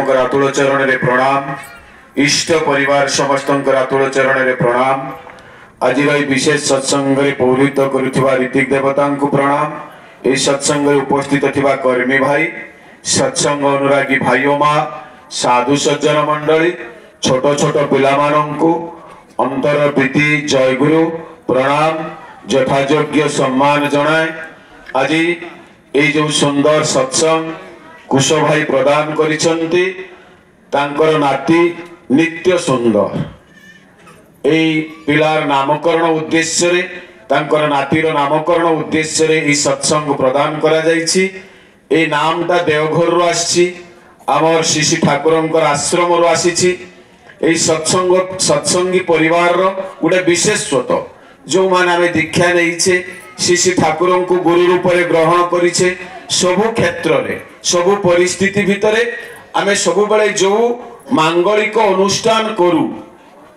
अतुल चरण रे प्रणाम। इष्ट परिवार समस्त अतुल चरण रे प्रणाम। आज विशेष सत्संग पौरित करुवा ऋतिक देवता को प्रणाम। ये सत्संग उपस्थित थिबा कर्मी भाई, सत्संग अनुरागी भाइयों माँ, साधु सज्जन मंडली, छोट छोट पिला मानंकु अंतर प्रीति जयगुरु प्रणाम यथायोग्य सम्मान जनाए। आज ये जो सुंदर सत्संग कुश भाई प्रदान करिसंती तांकर नाती नित्य सुंदर एई पिलार नामकरण उद्देश्य रे तांकर नातीर नामकरण उद्देश्य रे ई सत्संग प्रदान करा जायछि। ए नामटा देवघर रो आछि, आमर श्री ठाकुरंकर आश्रम रो आसीछि। एई सत्संगी परिवार रो गुटे विशेषत्व जो माने आमे दीक्षा नेइछे श्री ठाकुरं को गुरु रूप रे ग्रहण करिछे। सबु क्षेत्र रे सबु परिस्थिति भितरे आमे सबु बेले जो मांगलिक अनुष्ठान करू,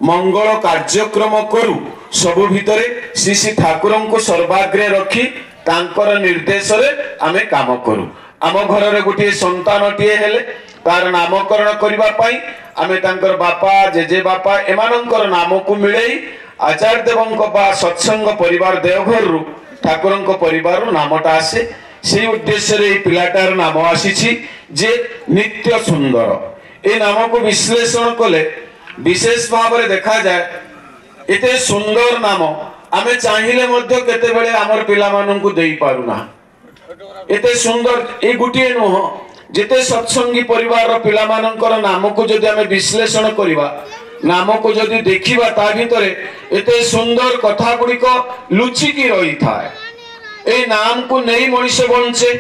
मंगल कार्यक्रम करू, सबु भितरे श्री ठाकुरं को सर्वाग्रे रखी तांकर निर्देश रे आमे काम करू। आम घर रे गोटे संतानटीए हेले तार नामकरण करबा पई आमे तांकर बापा जेजे बापा एमानंकर नाम को मिलेई आचार्य देवंक बा सत्संग परिवार देवघर रु ठाकुरंक परिवार नामटा आसे। से उद्देश्य रे पिलाटार नाम आसीछि जे नित्य सुंदर। ए नाम को विश्लेषण कले विशेष भाव रे देखा जाए एते सुंदर नाम आमे चाहिले मध्य केते बेले हमर पिला मानन को देई पारुना। एते सुंदर ए गुटिए नुह जेते सत्संगी परिवार रो पिला माननकर नाम को जदि आमे विश्लेषण करिवा, नाम को जदि देखिबा ता भितरे एते सुंदर कथा गुडी को लुचि की रही थाए। ए नाम को नहीं मनुष्य बंचे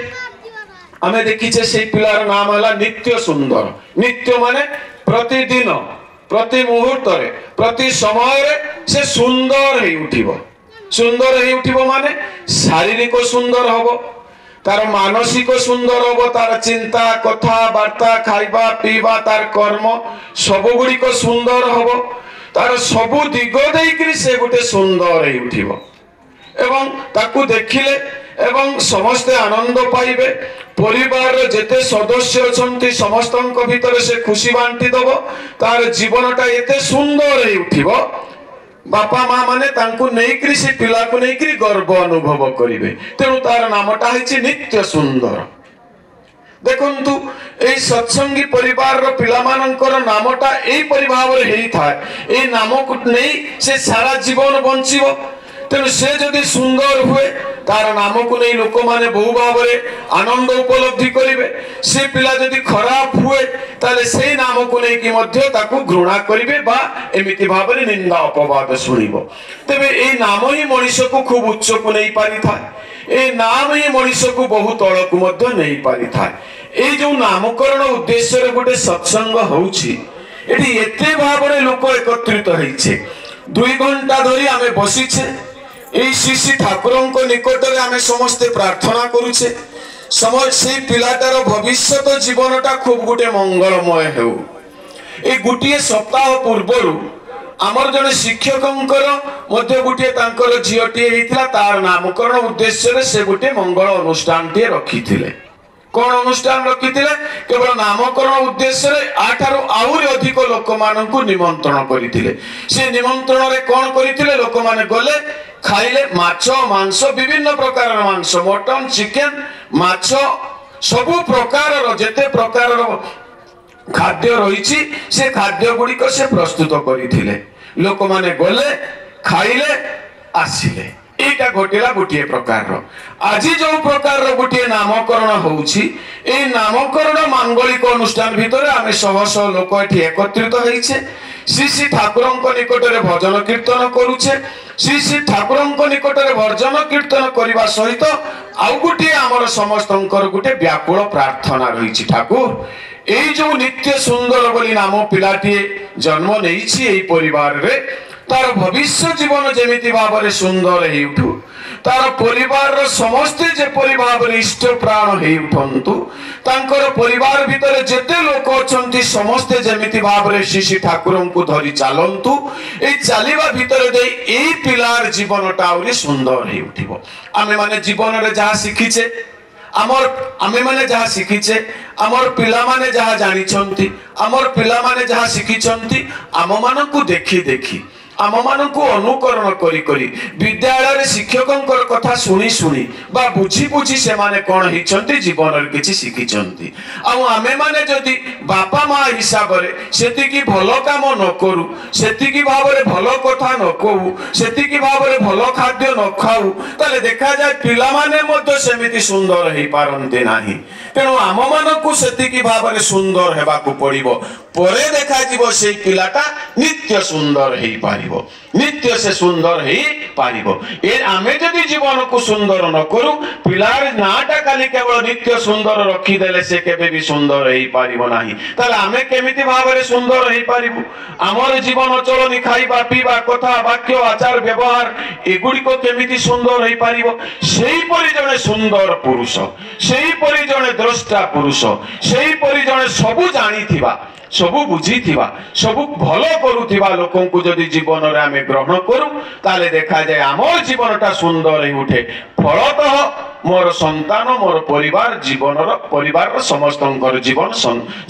आमे देखिछे से पिलार नाम हला नित्य सुंदर। नित्य माने प्रतिदिन प्रति मुहूर्त रे प्रति समय रे से सुंदर हे उठिबो। सुंदर हे उठिबो माने शारीरिक सुंदर हबो, तार मानसिक सुंदर हबो, तार चिंता कथा वार्ता खाइबा पीबा तार कर्म सब गुडी को सुंदर हबो। तार सबु दिग देइकरी से गुटे सुंदर हे उठिबो एवं ताकू देखिले एवं समस्ते आनंद पाइबे। परिवार जेते सदस्य अछंती समस्तंक भितर से खुशी बांटी दबो। तार जीवनटा एते सुंदर हे उठिबो, बापा माँ माने तांकू नेइकरी से पिला को नेइकरी गर्व अनुभव करिवे। तेणु तार नामटा हिछि नित्य सुंदर। देखंतु ए सत्संगी परिवार रो पिला मानकर नामटा एई परिभाव रे हेई थाए। ए नाम को नै से सारा जीवन बंचिबो। तेणु से जदि सुंदर हुए तार नाम को नहीं लोक माने बहु भाव आनंद उपलब्धि करिवे। से पिला जदि खराब हुए ताले से नाम को नहीं कि मध्य ताकू घृणा करिवे बा एमिति भाव रे निंदा अपवाद सुनिबो। तबे ए नाम ही मनुष्य को खूब उच्च को नहीं पारि थाए। ए नाम ही मनुष्य को बहुत तळ को मध्य नहीं पारि थाए। ए जो नामकरण उद्देश्य रे गोटे सत्संग होउछि एठी एते भाव रे लोक एकत्रित होइछे। 2 घंटा धरि आमे बसिछे श्री ठाकुरं को निकट रे आमे समस्ते प्रार्थना करूछे समय से पिलाटार भविष्यत जीवनटा खूब गुटे मंगलमय हेउ। ए गुटिए सप्ताह पूर्वरु आमर जने शिक्षकंकर मध्य गुटिए तांकर झियटी हेतिला तार नामकरण उद्देश्य रे से गुटे मंगल अनुष्ठान टे रखिथिले। कोन अनुष्ठान रखिथिले? केवल नामकरण उद्देश्य रे आठारो आहुरी अधिक लोक माननकु निमंत्रण करिथिले। से निमंत्रण रे कोन करिथिले? लोक माने गले खाइले माछ मांस विभिन्न प्रकार मांस मटन चिकेन माछ सबु प्रकार जेते प्रकार खाद्य रही से खाद्य गुड़ी को से प्रस्तुत करथिले। लोक माने गले खाइले आसिले। एटा घटिला गोटे प्रकार आज जो प्रकार गोटे नामकरण होउछि ए नामकरण मांगलिक अनुष्ठान भितर आमे शह शह लोक एठी एकत्रित होइछे। श्री ठाकुरं को निकट रे भजन कीर्तन करूछे। श्री ठाकुरं को निकट रे भजन कीर्तन करबा सहित आउ गोटे हमर समस्तंकर गोटे व्याकुल प्रार्थना रहिछि। ठाकुर ए जो नित्य सुंदर बोली नाम पिलाटी जन्म नेइछि एई परिवार रे तार भविष्य जीवन जेमिति भाव रे सुंदर हे उठु, तार परिवार रो समस्ते जे परिभाव रे इष्ट प्राण हे उठंतु, तांकर परिवार भितर जेते लोक अछंती समस्ते जेमिति भाव रे श्री ठाकुरं को धरि चालंतु। ए चालिबा भितर दे ए पिलार जीवनटा आउरी सुंदर हे उठिबो। आमे माने जीवन रे जा सिखिछे आमर आमे माने जहाँ शिखिचे आमर पिला माने जहाँ जानिछंती आमर पिला माने जहाँ शिखिछंती आम मानकु देखी देखी आम मानकु अनुकरण करी करी विद्यालय रे शिक्षकंकर कथा सुनी सुनी बा बुझी बुझी से माने कोन हिचंती जीवन रे किछि शिखिचंती आ आमे माने जदी बापा माँ हिसाब रे सेति की भलो काम न करू सेति की भाव रे भलो कथा न कहू सेति की भाव रे भलो खाद्य न खाऊ ताले देखा जाय पिला माने मध्य सेमिति सुंदर हेई पारंते नाही तेणु आम मानकु सेति की भाव रे सुंदर हेबाकू पड़िबो परे देखा जीवो से पिलाटा नित्य सुंदर हेई पारिबो नित्य से सुंदर हेई पारिबो ए आमे जदि जीवन को सुंदर न करू पिलार नाटा खाली केवल नित्य सुंदर रखी देले से केबे भी सुंदर हेई पारिबो नाही ताले आमे केमिति भाव रे सुंदर हेई पारिबो हमर जीवन चलनी खाइबा पीबा कथा वाक्य आचार व्यवहार एगुडी को केमिति सुंदर हेई पारिबो सेही परि जने सुंदर पुरुष सेही परि जने द्रष्टा पुरुष सेही परि जने सबु जानिथिबा सबु बुझीथिबा सबु भलो करूथिबा लोकन को जदि जीवन रे आमे ग्रहण करू ताले देखा जाय हमर जीवनटा सुंदर हे उठे फलतः मोर संतान मोर परिवार जीवनर परिवार समस्तंकर जीवन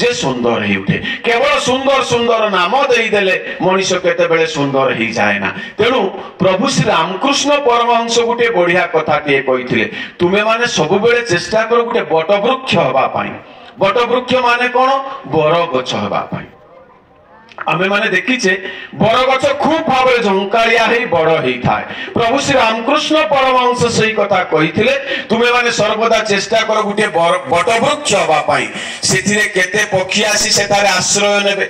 जे सुंदर हे उठे केवल सुंदर सुंदर नाम देई देले मनुष्य केते बेले सुंदर हे जाय ना तेनु प्रभु श्री रामकृष्ण परमहंस गुटे बढ़िया कथा टिए कहिथिले तुमे माने सब बेले चेष्टा करो गुटे बट वृक्ष हबा पाई बट वृक्ष माने कोन बर गछ हबा पाई आमे माने देखिचे बर गछ खूब भाबरे झंकालिया हेई बड़ हेई थाए प्रभु श्री रामकृष्ण परमहंस सही कथा कहिथिले तुमे माने सर्वदा चेष्टा करो गुटे बट वृक्ष हबा पाई सेथिरे केते पक्षी आसी सेतारे आश्रय नेबे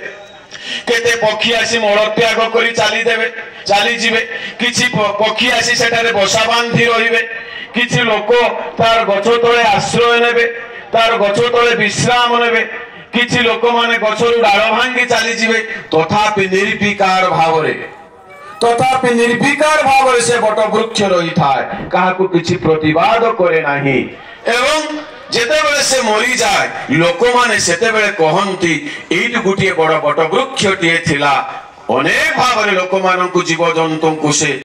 केते पक्षी आसी मलत्याग करी चली जीवे किछि पक्षी आसी सेटारे बसा बांधी रहिबे किछि लोक तार गछ तळे आश्रय नेबे तार गछ तळे विश्राम नेबे किछि लोक माने गछरु डाळ भांगी चली जीवे तथापि निर्विकार भावरे से बट वृक्ष रही थाए काहाकू किछि प्रतिवाद करे नाही एवं जेते बेले से मरी जाए लोक माने सेते बेले कहंती एइट गुटिए बड़ बट वृक्ष टिए थिला अनेक भावरे लोक मानकू जीव जंतु को से